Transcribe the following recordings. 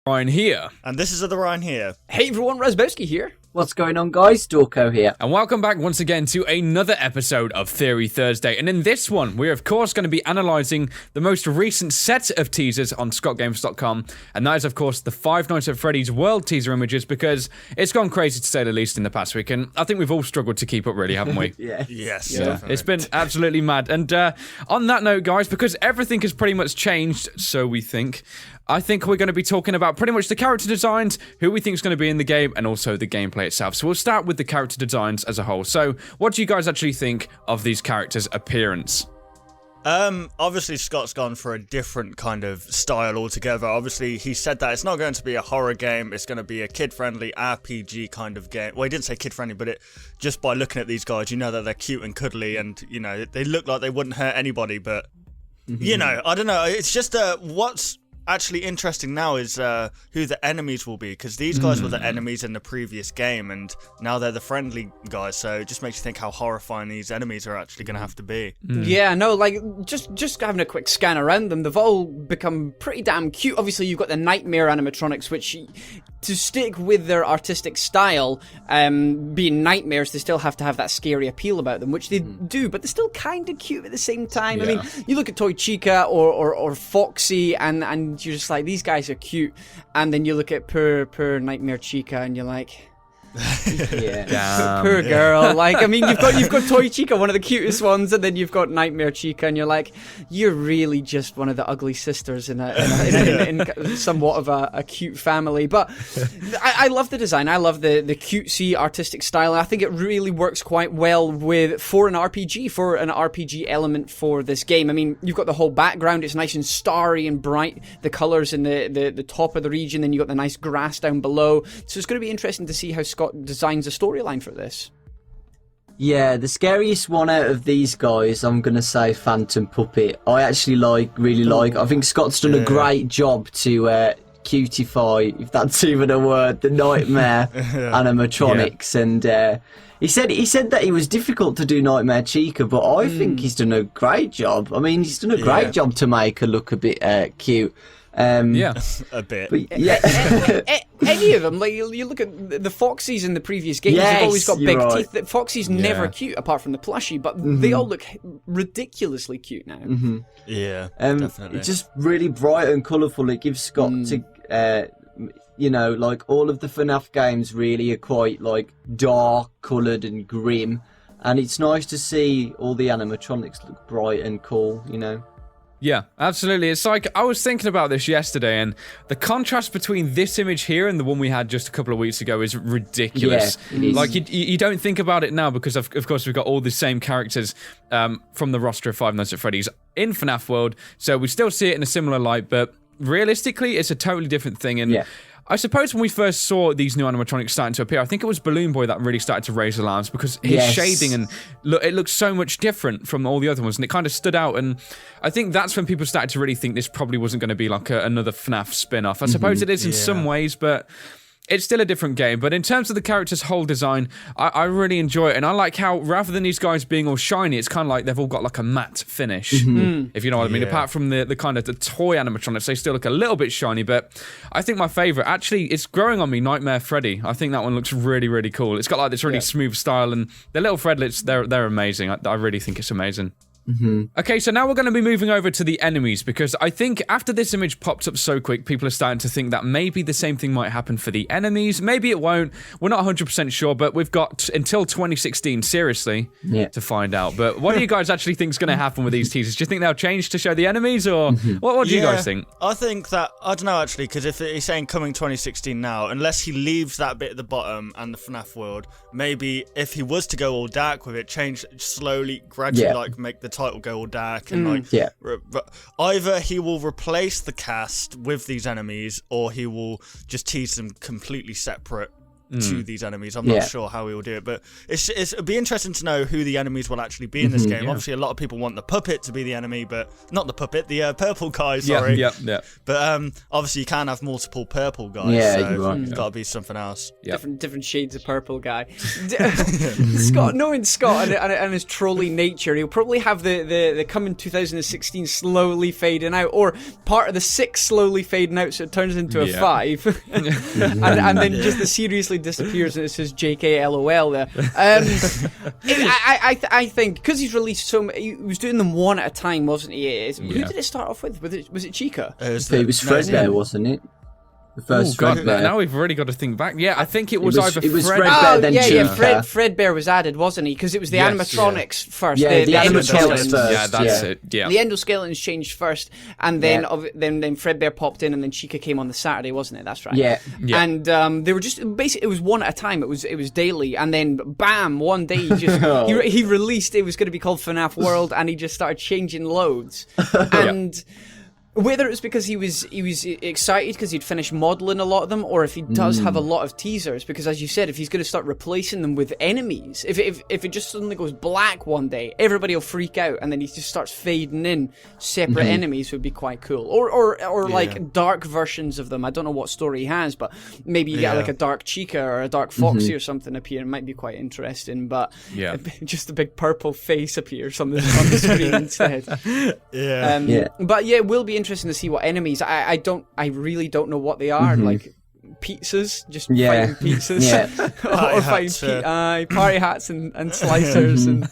Ryan here. And this is the Ryan here. Hey everyone, Razbowski here. What's going on, guys? Dorko here. And welcome back once again to another episode of Theory Thursday. And in this one, we're of course going to be analysing the most recent set of teasers on ScottGames.com. And that is, of course, the Five Nights at Freddy's World teaser images, because it's gone crazy to say the least in the past week. And I think we've all struggled to keep up, really, haven't we? Yes. Yeah. It's been absolutely mad. And on that note, guys, because everything has pretty much changed, so we think, I think we're going to be talking about pretty much the character designs, who we think is going to be in the game, and also the gameplay itself. So we'll start with the character designs as a whole. So what do you guys actually think of these characters' appearance? Obviously Scott's gone for a different kind of style altogether. Obviously he said that it's not going to be a horror game, it's going to be a kid-friendly RPG kind of game. Well, he didn't say kid-friendly, but just by looking at these guys, you know that they're cute and cuddly, and you know they look like they wouldn't hurt anybody, but you know, I don't know, it's just what's actually interesting now is who the enemies will be, because these guys were the enemies in the previous game and now they're the friendly guys, so it just makes you think how horrifying these enemies are actually going to have to be. Yeah, no, like just having a quick scan around them, they've all become pretty damn cute. Obviously you've got the nightmare animatronics, which, to stick with their artistic style, being nightmares, they still have to have that scary appeal about them, which they do, but they're still kind of cute at the same time. Yeah. I mean, you look at Toy Chica or Foxy, and you're just like, these guys are cute, and then you look at poor Nightmare Chica, and you're like, poor girl. Like, I mean, you've got Toy Chica, one of the cutest ones, and then you've got Nightmare Chica, and you're like, you're really just one of the ugly sisters in somewhat of a cute family. But I love the design. I love the cutesy artistic style. And I think it really works quite well for an RPG element for this game. I mean, you've got the whole background. It's nice and starry and bright. The colors in the top of the region. Then you've got the nice grass down below. So it's going to be interesting to see how Scott designs a storyline for this. Yeah, the scariest one out of these guys, I'm going to say Phantom Puppet. I actually really like. I think Scott's done a great job to cutify, if that's even a word, the nightmare animatronics. And he said that he was difficult to do Nightmare Chica, but I think he's done a great job. I mean, he's done a great job to make her look a bit cute. A bit. But, yeah. Any of them, like you look at the Foxies in the previous games, they've always got big teeth. Foxy's never cute apart from the plushie, but they all look ridiculously cute now. Yeah, definitely. It's just really bright and colourful. It gives Scott to, you know, like all of the FNAF games really are quite like dark coloured and grim, and it's nice to see all the animatronics look bright and cool, you know. Yeah, absolutely. It's like, I was thinking about this yesterday, and the contrast between this image here and the one we had just a couple of weeks ago is ridiculous. Yeah, it is. Like, you don't think about it now because, of course, we've got all the same characters from the roster of Five Nights at Freddy's in FNAF World, so we still see it in a similar light, but realistically, it's a totally different thing, and I suppose when we first saw these new animatronics starting to appear, I think it was Balloon Boy that really started to raise alarms, because his shading and it looks so much different from all the other ones, and it kind of stood out. And I think that's when people started to really think this probably wasn't going to be like another FNAF spin-off. I suppose it is in some ways, but it's still a different game. But in terms of the character's whole design, I really enjoy it. And I like how, rather than these guys being all shiny, it's kind of like they've all got like a matte finish, if you know what I mean. Apart from the kind of the toy animatronics, they still look a little bit shiny. But I think my favourite, actually, it's growing on me, Nightmare Freddy. I think that one looks really, really cool. It's got like this really smooth style, and the little Fredlets, they're amazing. I really think it's amazing. Okay, so now we're going to be moving over to the enemies, because I think after this image popped up so quick, people are starting to think that maybe the same thing might happen for the enemies. Maybe it won't. We're not 100% sure, but we've got until 2016, seriously, to find out. But what do you guys actually think is going to happen with these teasers? Do you think they'll change to show the enemies, or what do you guys think? I think that, I don't know actually, because if he's saying coming 2016 now, unless he leaves that bit at the bottom and the FNAF world, maybe if he was to go all dark with it, change slowly, gradually, like make the title go all dark, and either he will replace the cast with these enemies, or he will just tease them completely separate to these enemies. I'm not sure how we will do it, but it'd be interesting to know who the enemies will actually be in this game. Obviously, a lot of people want the puppet to be the enemy, but not the puppet, the purple guy. Sorry. Yeah. But obviously, you can have multiple purple guys. Yeah, so it's got to be something else. Different shades of purple guy. Knowing Scott and his trolly nature, he'll probably have the coming 2016 slowly fading out, or part of the 6 slowly fading out, so it turns into a 5, and then just the seriously disappears and it says JK LOL there. I think because he's released he was doing them one at a time, wasn't he? Who did it start off with? Was it Chica? It was Fredbear, wasn't it? The first Fredbear. Now we've really got to think back. Yeah, I think it was either Fredbear then Chica. Fredbear was added, wasn't he? Because it was the animatronics first. Yeah, the endoskeletons first. Yeah, that's it. Yeah. The endoskeletons changed first, and then then Fredbear popped in, and then Chica came on the Saturday, wasn't it? That's right. Yeah. And they were just basically, it was one at a time. It was daily, and then bam, one day he released. It was going to be called FNAF World, and he just started changing loads, and. Whether it was because he was excited because he'd finished modelling a lot of them, or if he does have a lot of teasers, because as you said, if he's going to start replacing them with enemies, if it just suddenly goes black one day, everybody will freak out, and then he just starts fading in separate enemies would be quite cool. Or like dark versions of them. I don't know what story he has, but maybe you get like a dark Chica or a dark Foxy or something appear. It might be quite interesting, but just a big purple face appears on the screen instead. But yeah, it will be interesting to see what enemies. I really don't know what they are. Like pizzas, just fighting pizzas, or fighting party hats and slicers, and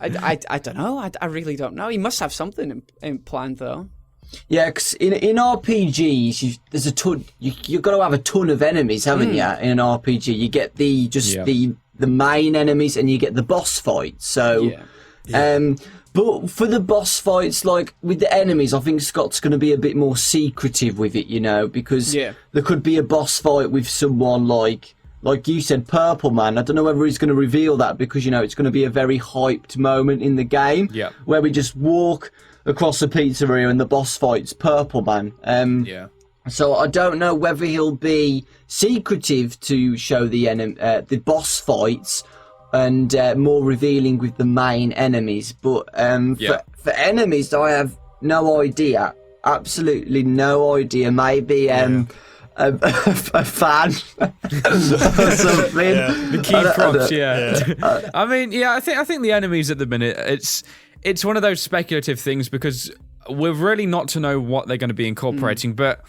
I don't know. I really don't know. He must have something in planned though. Yeah, because in RPGs, there's a ton. You've got to have a ton of enemies, haven't you? In an RPG, you get the main enemies, and you get the boss fights. So, but for the boss fights, like with the enemies, I think Scott's going to be a bit more secretive with it, because there could be a boss fight with someone like you said, Purple Man. I don't know whether he's going to reveal that, because it's going to be a very hyped moment in the game where we just walk across a pizzeria and the boss fights Purple Man. So I don't know whether he'll be secretive to show the boss fights, and more revealing with the main enemies. But for enemies, I have no idea. Absolutely no idea. Maybe a fan or something. The key prompts, I mean, I think the enemies at the minute, it's one of those speculative things, because we're really not to know what they're going to be incorporating, but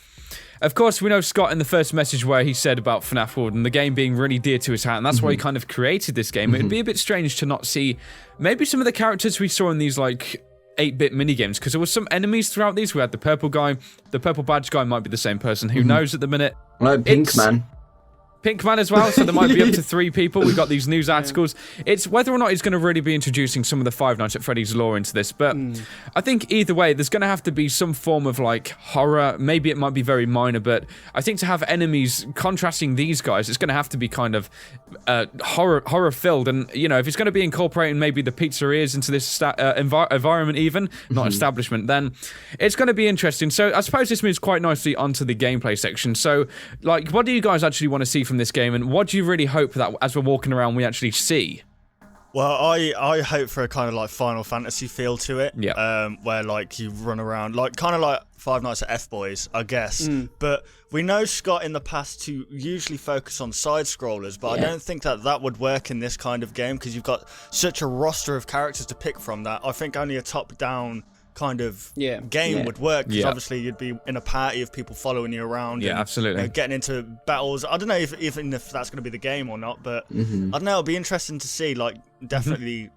of course, we know Scott in the first message where he said about FNAF World and the game being really dear to his heart, and that's why he kind of created this game. It'd be a bit strange to not see maybe some of the characters we saw in these, like, 8-bit minigames, because there were some enemies throughout these. We had the purple guy, the purple badge guy might be the same person. Who knows at the minute? Like Pink Man. Pink Man as well, so there might be up to 3 people. We've got these news articles. It's whether or not he's going to really be introducing some of the Five Nights at Freddy's lore into this, but I think either way, there's going to have to be some form of, like, horror. Maybe it might be very minor, but I think to have enemies contrasting these guys, it's going to have to be kind of horror-filled, and, if it's going to be incorporating maybe the pizzerias into this environment even, not establishment, then it's going to be interesting. So I suppose this moves quite nicely onto the gameplay section. So, like, what do you guys actually want to see from this game, and what do you really hope that as we're walking around we actually see? Well, I hope for a kind of like Final Fantasy feel to it, where like you run around, like kind of like Five Nights at F-Boys, I guess. But we know Scott in the past to usually focus on side scrollers, but I don't think that would work in this kind of game, because you've got such a roster of characters to pick from that I think only a top-down kind of game would work, because obviously you'd be in a party of people following you around, and, absolutely, getting into battles. I don't know even if that's going to be the game or not, but I don't know, it'll be interesting to see, like, definitely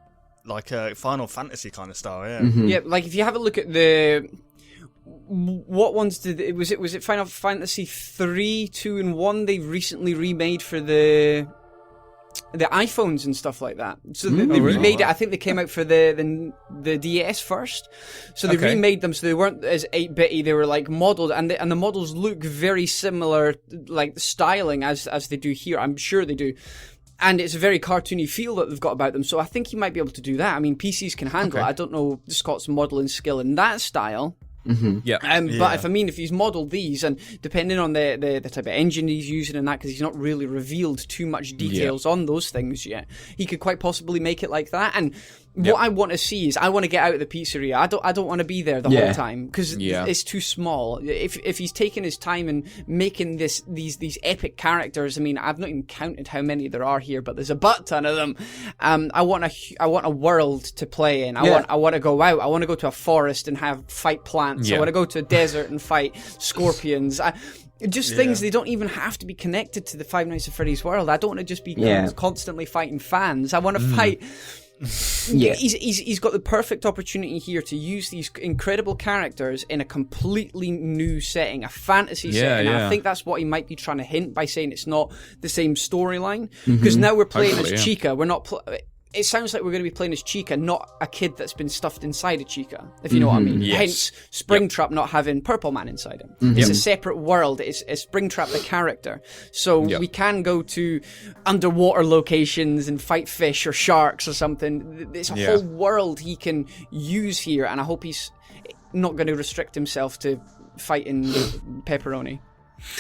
like a Final Fantasy kind of style. Like if you have a look at the what ones was it Final Fantasy 3, 2 and 1 they recently remade for the iPhones and stuff like that. So they remade it. I think they came out for the DS first. So they remade them so they weren't as 8-bitty. They were like modeled, and the models look very similar, like the styling as they do here. I'm sure they do. And it's a very cartoony feel that they've got about them. So I think you might be able to do that. I mean, PCs can handle it. I don't know Scott's modeling skill in that style. Yeah. But if he's modelled these, and depending on the type of engine he's using and that, because he's not really revealed too much details on those things yet, he could quite possibly make it like that. And what I want to see is, I want to get out of the pizzeria. I don't want to be there the whole time, because it's too small. If he's taking his time and making these epic characters, I mean, I've not even counted how many there are here, but there's a butt ton of them. I want a world to play in. I want to go out. I want to go to a forest and fight plants. I want to go to a desert and fight scorpions. Things, they don't even have to be connected to the Five Nights at Freddy's world. I don't want to just be constantly fighting fans. I want to fight. He's got the perfect opportunity here to use these incredible characters in a completely new setting, a fantasy setting. And I think that's what he might be trying to hint by saying it's not the same storyline, because now we're playing as Chica. We're not. It sounds like we're going to be playing as Chica, not a kid that's been stuffed inside a Chica, if you know what I mean. Hence, Springtrap not having Purple Man inside him. It's a separate world. It's Springtrap the character. So we can go to underwater locations and fight fish or sharks or something. There's a whole world he can use here, and I hope he's not going to restrict himself to fighting pepperoni.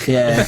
Yeah,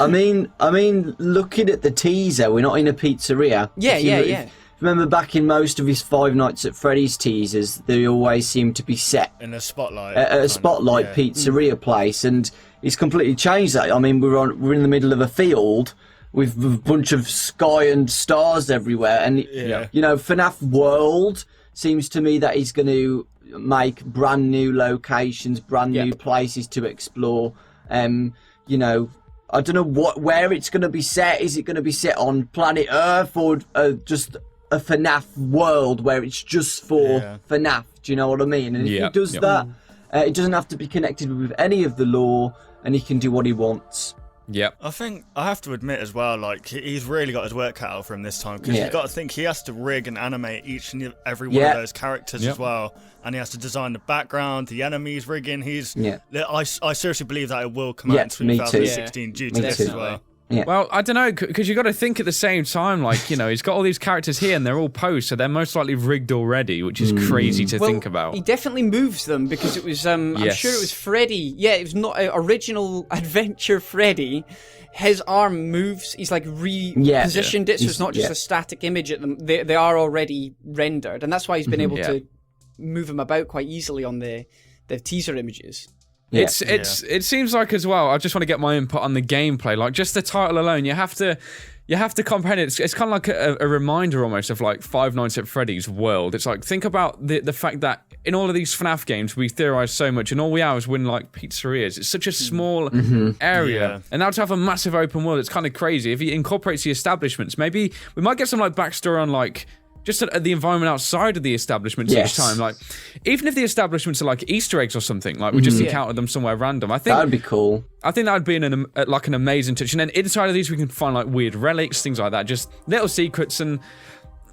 I mean, looking at the teaser, we're not in a pizzeria. Yeah. Remember back in most of his Five Nights at Freddy's teasers, they always seem to be set in a spotlight, a spotlight pizzeria place, and he's completely changed that. I mean, we're in the middle of a field with a bunch of sky and stars everywhere, and you know, FNAF World seems to me that he's going to make brand new locations, brand new places to explore. You know, I don't know where it's going to be set. Is it going to be set on planet Earth, or just a FNAF world where it's just for FNAF? Do you know what I mean? And if he does that, it doesn't have to be connected with any of the lore, and he can do what he wants. Yep. I think I have to admit as well, like, he's really got his work cut out for him this time, because you've got to think he has to rig and animate each and every one of those characters as well, and he has to design the background, the enemies rigging. I seriously believe that it will come out in 2016 due to this as well. Yeah. Well, I don't know, because you got to think at the same time, like, you know, he's got all these characters here and they're all posts, so they're most likely rigged already, which is crazy to think about. He definitely moves them, because it was, I'm sure it was Freddy. Yeah, it was not original Adventure Freddy. His arm moves. He's like repositioned it, so it's not just a static image at them. They are already rendered, and that's why he's been able to move them about quite easily on the teaser images. Yeah. It seems like as well, I just want to get my input on the gameplay. Like, just the title alone, you have to comprehend it. It's kind of like a reminder almost of like Five Nights at Freddy's world. It's like, think about the fact that in all of these FNAF games, we theorize so much, and all we are is win like pizzerias. It's such a small area, and now to have a massive open world, it's kind of crazy. If he incorporates the establishments, maybe we might get some like backstory on like just the environment outside of the establishments each time. Like, even if the establishments are like Easter eggs or something, like we just encountered them somewhere random. I think that'd be cool. I think that would be an amazing touch. And then inside of these, we can find like weird relics, things like that, just little secrets. And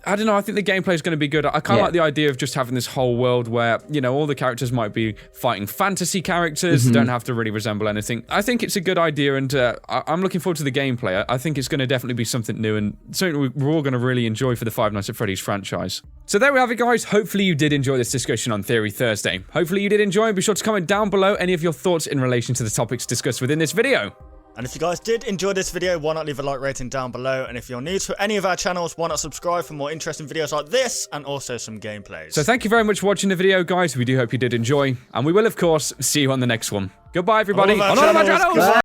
I don't know, I think the gameplay is going to be good. I kind of like the idea of just having this whole world where, you know, all the characters might be fighting fantasy characters, don't have to really resemble anything. I think it's a good idea, and I'm looking forward to the gameplay. I think it's going to definitely be something new and something we're all going to really enjoy for the Five Nights at Freddy's franchise. So there we have it, guys. Hopefully you did enjoy this discussion on Theory Thursday. Hopefully you did enjoy, and be sure to comment down below any of your thoughts in relation to the topics discussed within this video. And if you guys did enjoy this video, why not leave a like rating down below? And if you're new to any of our channels, why not subscribe for more interesting videos like this and also some gameplays. So thank you very much for watching the video, guys. We do hope you did enjoy. And we will, of course, see you on the next one. Goodbye, everybody. On all of our channels.